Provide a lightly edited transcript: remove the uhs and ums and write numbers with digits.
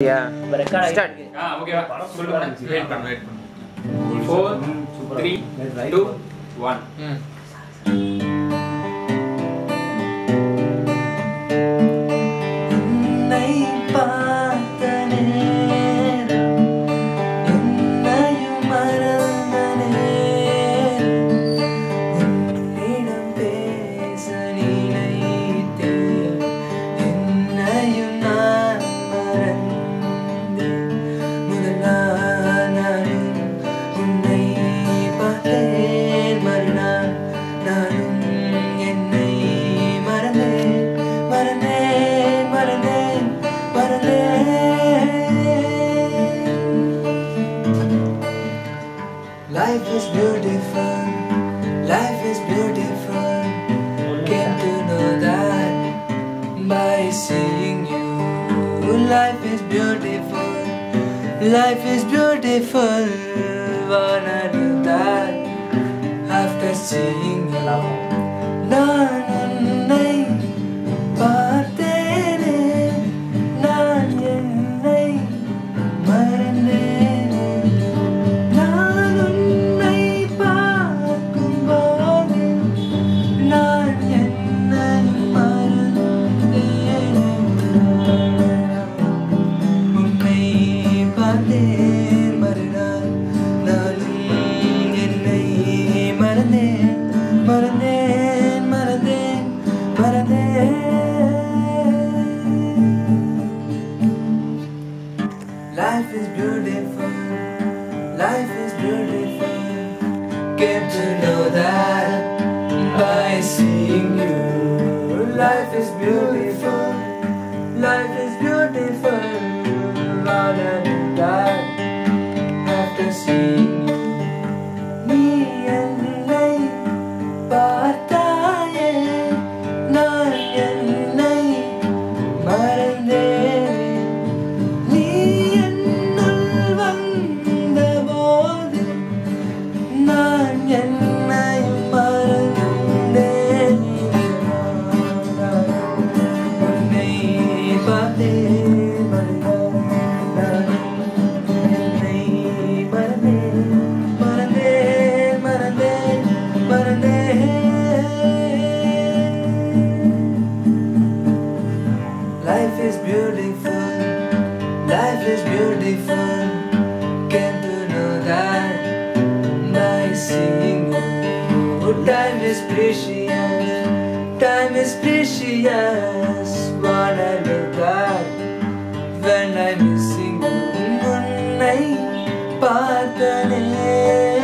Yeah. Start. Okay. Wait. 4, 3, 2, 1. Life is beautiful, life is beautiful. Came to know that by seeing you. Life is beautiful, life is beautiful. Wanna do that after seeing you. நான் உன்னை பார்த்தேனே, நான் என்னை மறந்தேனே. நான் உன்னை பார்க்கும்போது நான் என்னை மறந்தேனே. உன்னை பார்த்தேன் மறுநாள் நானும் என்னை மறந்தேன் மறந்தேன் மறந்தேன் மறந்தேன். Life is beautiful, life is beautiful. Came to know that by seeing you. Life is beautiful, life is beautiful. Wanna do that after seeing you. நீ என்னை பார்த்தாயே, நான் என்னை மறந்தேன். நீ என்னுள் வந்தபோது நான் என்னை மறந்தேன். உன்னை பார்த்தேன் மறுநாள் என்னை மறந்தேன் மறந்தேன் மறந்தேன் மறந்தேன். Life is beautiful, life is beautiful. Came to know that by seeing you. Time is precious, time is precious. Wanna look at when I'm missing you. உன்னை பார்த்த நேரம்